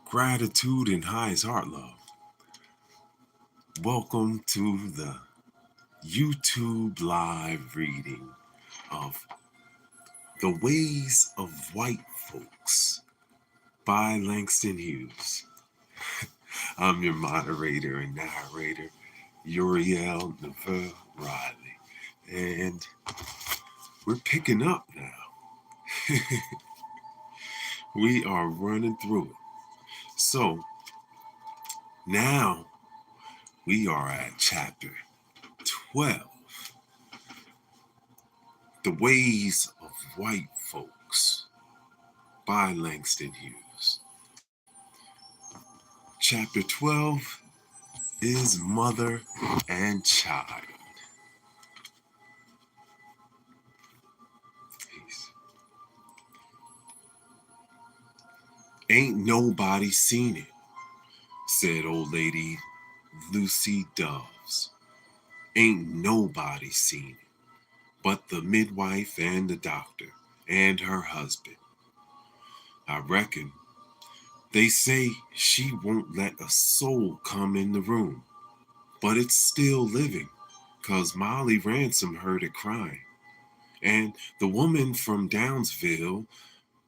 Gratitude and highest heart love. Welcome to the YouTube live reading of The Ways of White Folks by Langston Hughes. I'm your moderator and narrator, Uriel, Neveu, Riley. And we're picking up now. We are running through it. So now we are at chapter 12. The Ways of White Folks by Langston Hughes. Chapter 12 is Mother and Child. Peace. Ain't nobody seen it, said old lady Lucy Doves. Ain't nobody seen it, but the midwife and the doctor and her husband. I reckon they say she won't let a soul come in the room, but it's still living, 'cause Molly Ransom heard it crying. And the woman from Downsville,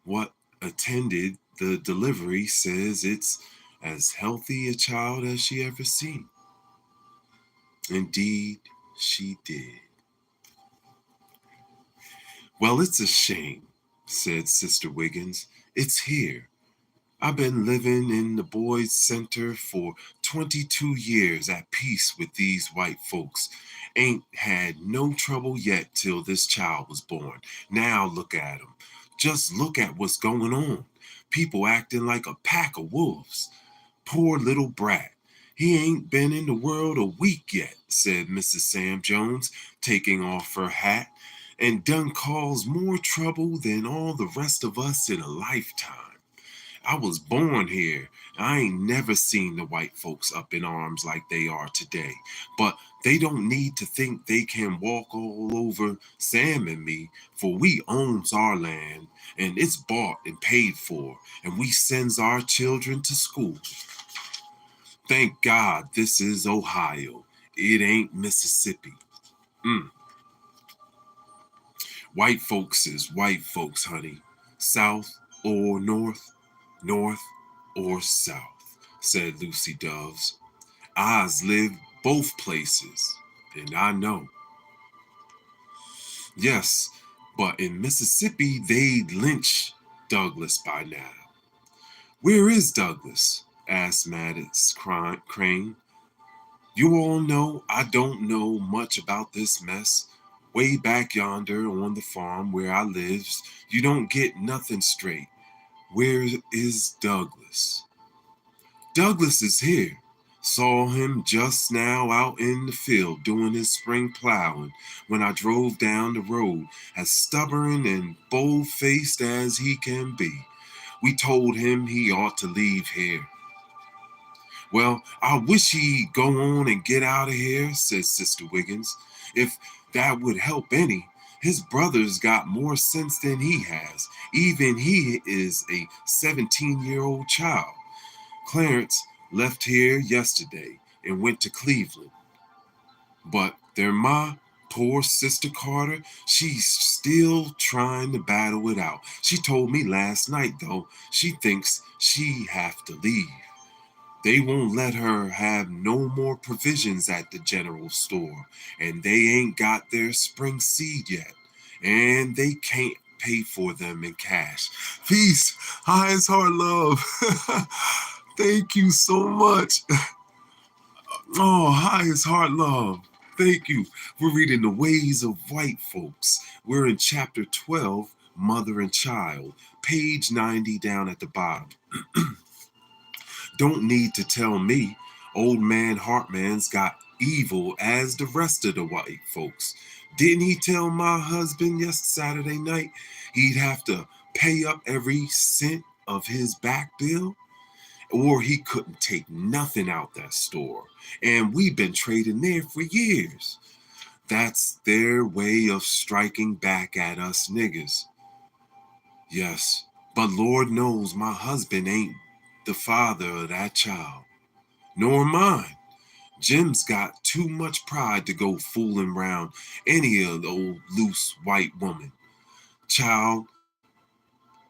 what attended the delivery, says it's as healthy a child as she ever seen. Indeed, she did. Well, it's a shame, said Sister Wiggins. It's here. I've been living in the boys' center for 22 years at peace with these white folks. Ain't had no trouble yet till this child was born. Now look at 'em. Just look at what's going on. People acting like a pack of wolves. Poor little brat. He ain't been in the world a week yet, said Mrs. Sam Jones, taking off her hat, and done caused more trouble than all the rest of us in a lifetime. I was born here. I ain't never seen the white folks up in arms like they are today. But they don't need to think they can walk all over Sam and me, for we owns our land, and it's bought and paid for, and we sends our children to school. Thank God this is Ohio. It ain't Mississippi. White folks is white folks, honey. South or north, north or south, said Lucy Doves. I's lived both places, and I know. Yes, but in Mississippi, they'd lynch Douglas by now. Where is Douglas? Asked Maddox Crane. You all know I don't know much about this mess. Way back yonder on the farm where I lives, you don't get nothing straight. Where is Douglas? Douglas is here. Saw him just now out in the field doing his spring plowing when I drove down the road, as stubborn and bold-faced as he can be. We told him he ought to leave here. Well, I wish he'd go on and get out of here, said Sister Wiggins. If that would help any. His brother's got more sense than he has. Even he is a 17-year-old child. Clarence left here yesterday and went to Cleveland. But their ma, poor Sister Carter, she's still trying to battle it out. She told me last night, though, she thinks she have to leave. They won't let her have no more provisions at the general store, and they ain't got their spring seed yet, and they can't pay for them in cash. Peace, highest heart love. Thank you so much. Oh, highest heart love. Thank you. We're reading The Ways of White Folks. We're in chapter 12, Mother and Child, page 90 down at the bottom. Don't need to tell me, old man Hartman's got evil as the rest of the white folks. Didn't he tell my husband Saturday night he'd have to pay up every cent of his back bill? Or he couldn't take nothing out that store. And we've been trading there for years. That's their way of striking back at us niggers. Yes, but Lord knows my husband ain't the father of that child, nor mine. Jim's got too much pride to go fooling round any of the old loose white woman. Child,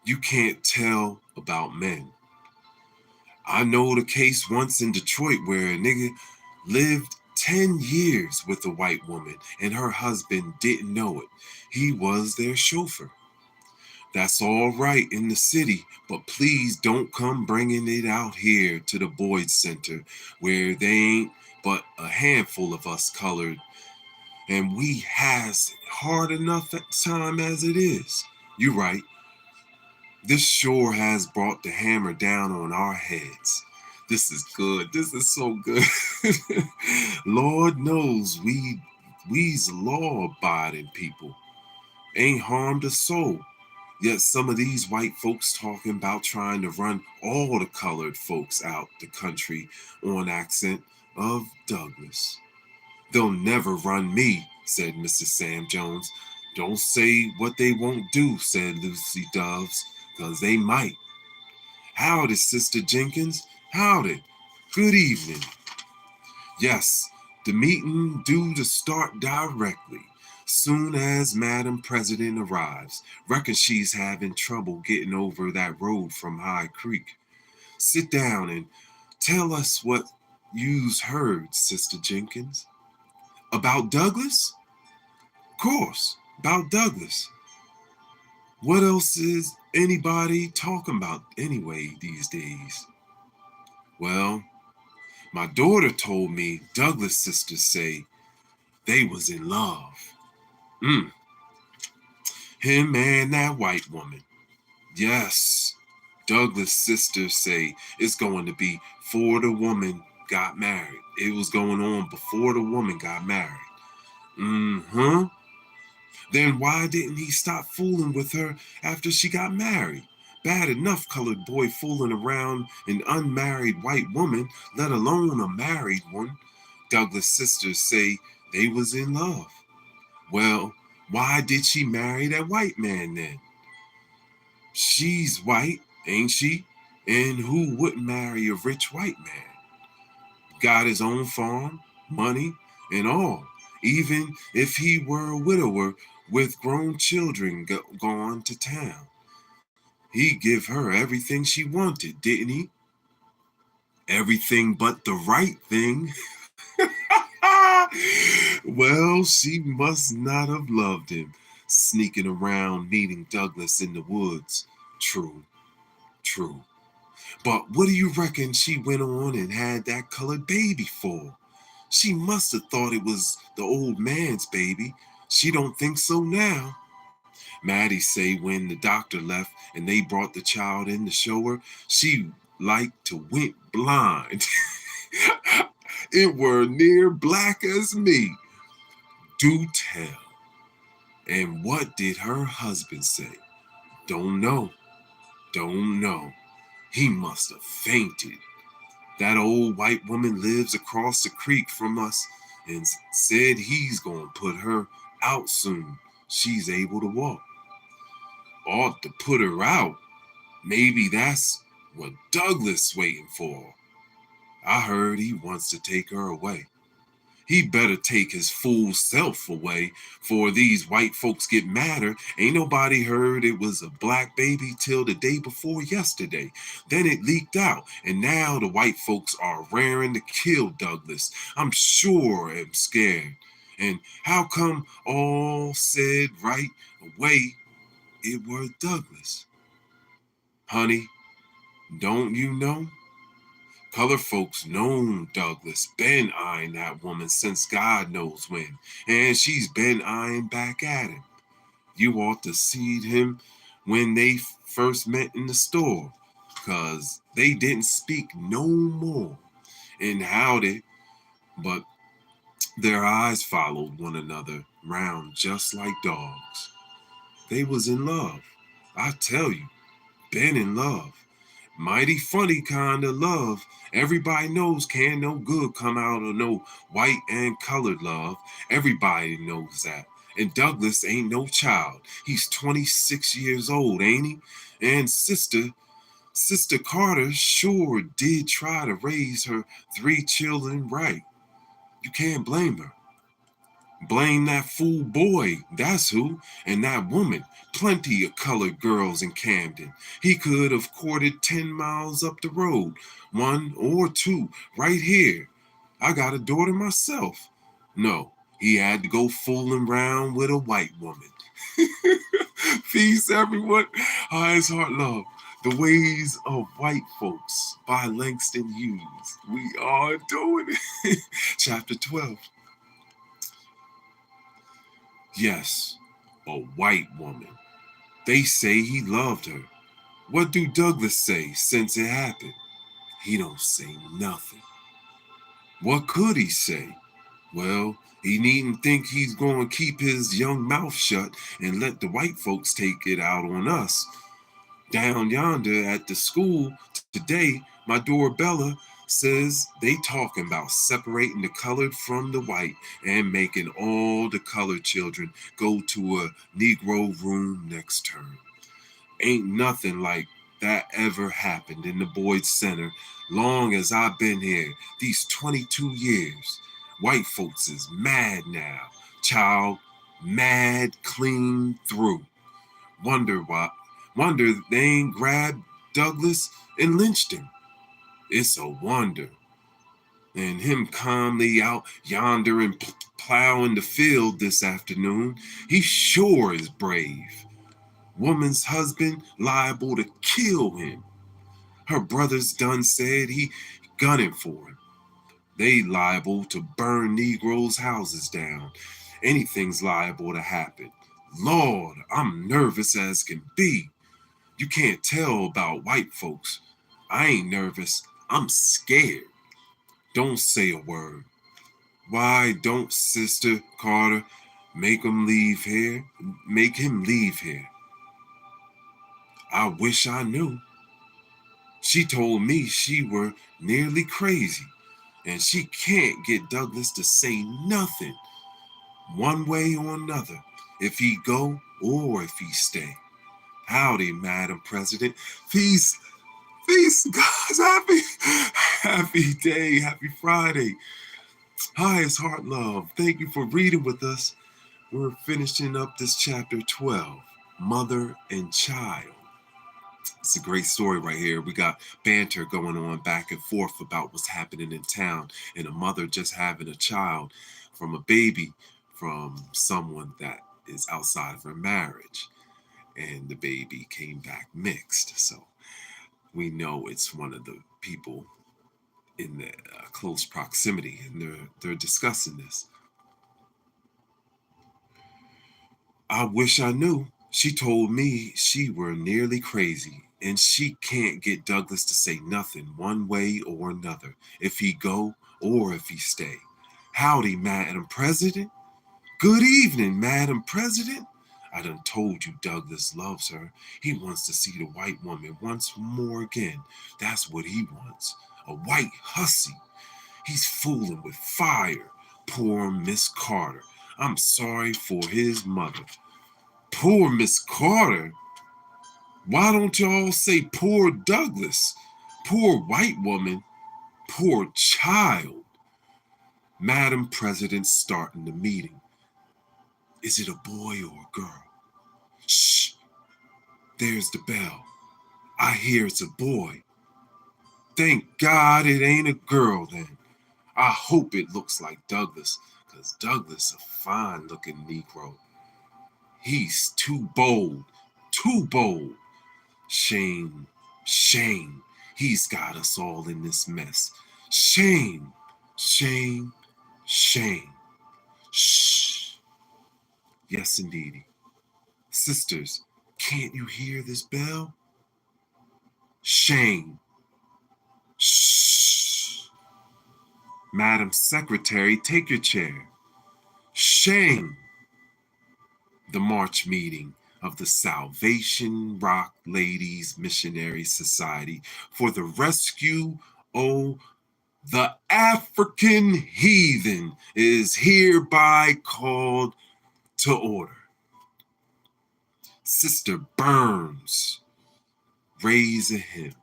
you can't tell about men. I know the case once in Detroit where a nigga lived 10 years with a white woman and her husband didn't know it. He was their chauffeur. That's all right in the city, but please don't come bringing it out here to the Boyd Center where they ain't but a handful of us colored, and we has hard enough at time as it is. You right. This sure has brought the hammer down on our heads. This is good. This is so good. Lord knows we's law-abiding people. Ain't harmed a soul. Yet some of these white folks talking about trying to run all the colored folks out the country on accent of Douglas. They'll never run me, said Mrs. Sam Jones. Don't say what they won't do, said Lucy Doves, 'cause they might. Howdy, Sister Jenkins. Howdy. Good evening. Yes, the meeting due to start directly. Soon as Madam President arrives. Reckon she's having trouble getting over that road from High Creek. Sit down and tell us what you's heard, Sister Jenkins. About Douglas? Course, about Douglas. What else is anybody talking about anyway these days? Well, my daughter told me Douglas' sisters say they was in love. Him and that white woman. Yes, Douglas' sisters say it's going to be before the woman got married. It was going on before the woman got married. Mm-hmm. Then why didn't he stop fooling with her after she got married? Bad enough colored boy fooling around an unmarried white woman, let alone a married one. Douglas' sisters say they was in love. Well, why did she marry that white man then? She's white, ain't she? And who wouldn't marry a rich white man? Got his own farm, money, and all. Even if he were a widower with grown children gone to town. He give her everything she wanted, didn't he? Everything but the right thing. Well, she must not have loved him, sneaking around meeting Douglas in the woods. True, true. But what do you reckon she went on and had that colored baby for? She must have thought it was the old man's baby. She don't think so now. Maddie say when the doctor left and they brought the child in to show her, she like to went blind. It were near black as me. Do tell. And what did her husband say? Don't know. Don't know. He must have fainted. That old white woman lives across the creek from us and said he's gonna put her out soon. She's able to walk. Ought to put her out. Maybe that's what Douglas waiting for. I heard he wants to take her away. He better take his fool self away, for these white folks get madder. Ain't nobody heard it was a black baby till the day before yesterday. Then it leaked out, and now the white folks are raring to kill Douglas. I'm sure I'm scared. And how come all said right away it were Douglas? Honey, don't you know? Color folks known Douglas been eyeing that woman since God knows when, and she's been eyeing back at him. You ought to see him when they first met in the store, 'cause they didn't speak no more. And howdy, but their eyes followed one another round just like dogs. They was in love. I tell you, been in love. Mighty funny kind of love. Everybody knows can no good come out of no white and colored love. Everybody knows that. And Douglas ain't no child. He's 26 years old, ain't he? And sister Sister Carter sure did try to raise her 3 children right. You can't blame her. Blame that fool boy, that's who, and that woman. Plenty of colored girls in Camden. He could have courted 10 miles up the road, 1 or 2 right here. I got a daughter myself. No, he had to go fooling around with a white woman. Peace, everyone. Eyes, heart, love. The Ways of White Folks by Langston Hughes. We are doing it. Chapter 12. Yes, a white woman. They say he loved her. What do Douglas say since it happened? He don't say nothing. What could he say? Well, he needn't think he's going to keep his young mouth shut and let the white folks take it out on us. Down yonder at the school today, my doorbella says they talking about separating the colored from the white and making all the colored children go to a Negro room next term. Ain't nothing like that ever happened in the Boyd Center long as I've been here, these 22 years. White folks is mad now, child, mad clean through. Wonder why. Wonder they ain't grabbed Douglas and lynched him. It's a wonder. And him calmly out yonder and plowing the field this afternoon, he sure is brave. Woman's husband liable to kill him. Her brothers done said he gunning for him. They liable to burn Negroes' houses down. Anything's liable to happen. Lord, I'm nervous as can be. You can't tell about white folks. I ain't nervous. I'm scared. Don't say a word. Why don't Sister Carter make him leave here? Make him leave here. I wish I knew. She told me she were nearly crazy, and she can't get Douglas to say nothing, one way or another, if he go or if he stay. Howdy, Madam President. Peace. Peace, guys. Happy day. Happy Friday. Hi, it's Heart Love. Thank you for reading with us. We're finishing up this chapter 12, Mother and Child. It's a great story right here. We got banter going on back and forth about what's happening in town, and a mother just having a child from a baby from someone that is outside of her marriage. And the baby came back mixed. So we know it's one of the people in the close proximity, and they're discussing this. I wish I knew. She told me she were nearly crazy, and she can't get Douglas to say nothing one way or another, if he go or if he stay. Howdy, Madam President. Good evening, Madam President. I done told you Douglas loves her. He wants to see the white woman once more again. That's what he wants. A white hussy. He's fooling with fire. Poor Miss Carter. I'm sorry for his mother. Poor Miss Carter? Why don't y'all say poor Douglas? Poor white woman? Poor child? Madam President starting the meeting. Is it a boy or a girl? Shh. There's the bell. I hear it's a boy. Thank God it ain't a girl then. I hope it looks like Douglas, because Douglas a fine looking Negro. He's too bold, too bold. Shame, shame. He's got us all in this mess. Shame, shame, shame. Shh. Yes, indeedy. Sisters, can't you hear this bell? Shame. Shh. Madam Secretary, take your chair. Shame. The March meeting of the Salvation Rock Ladies Missionary Society for the rescue of the African heathen is hereby called to order. Sister Burns, raise a hymn.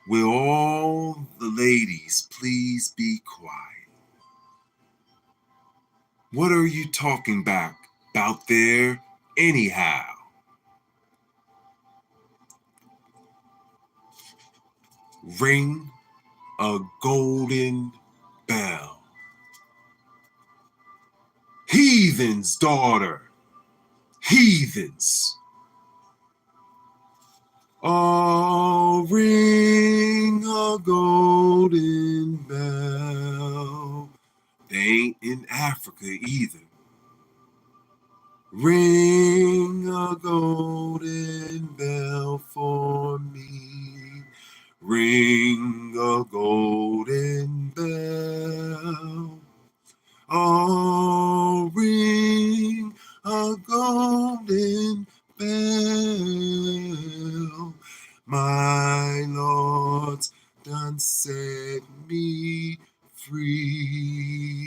Will all the ladies please be quiet? What are you talking about there anyhow? Ring a golden bell. Heathen's daughter, heathens. Oh, ring a golden bell. They ain't in Africa either. Ring a golden bell for me. Ring a golden bell. Oh, ring a golden bell. My Lord's done set me free.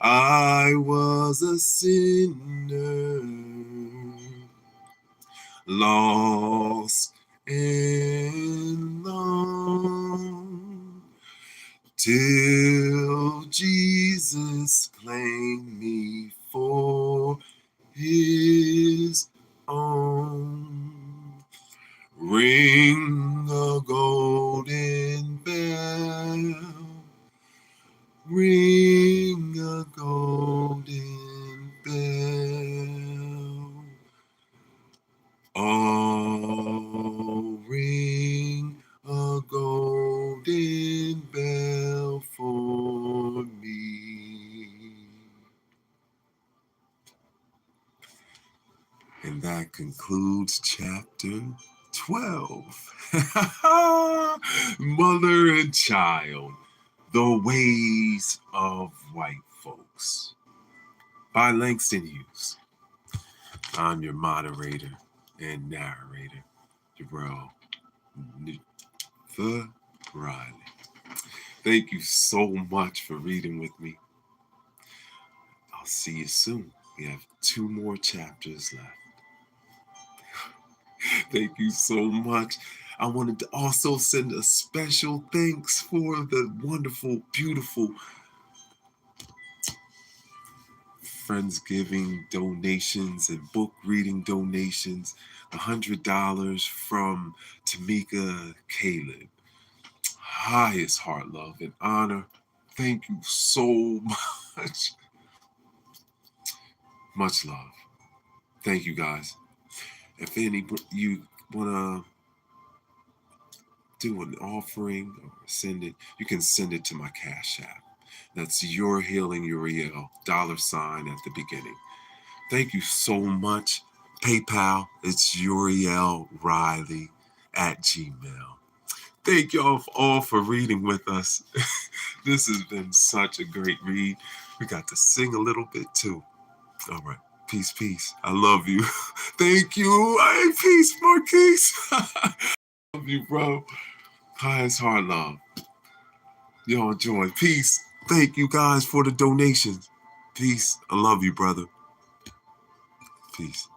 I was a sinner, lost and lone, till Jesus claimed me for his own. Ring a golden bell. Ring a golden bell. Oh, ring a golden bell for me. And that concludes chapter 12. Mother and Child. The Ways of White Folks by Langston Hughes. I'm your moderator and narrator, Uriel. Thank you so much for reading with me. I'll see you soon. We have 2 more chapters left. Thank you so much. I wanted to also send a special thanks for the wonderful, beautiful Friendsgiving donations and book reading donations. $100 from Tamika Caleb. Highest heart, love, and honor. Thank you so much. Much love. Thank you, guys. If any you want to do an offering or send it, you can send it to my Cash App. That's Your Healing Uriel, $sign at the beginning. Thank you so much. PayPal, it's Uriel Riley at Gmail. Thank y'all all for reading with us. This has been such a great read. We got to sing a little bit too. All right. Peace, peace. I love you. Thank you. Hey, peace, Marquise. Love you, bro. Highest heart love. Y'all enjoy. Peace. Thank you guys for the donations. Peace. I love you, brother. Peace.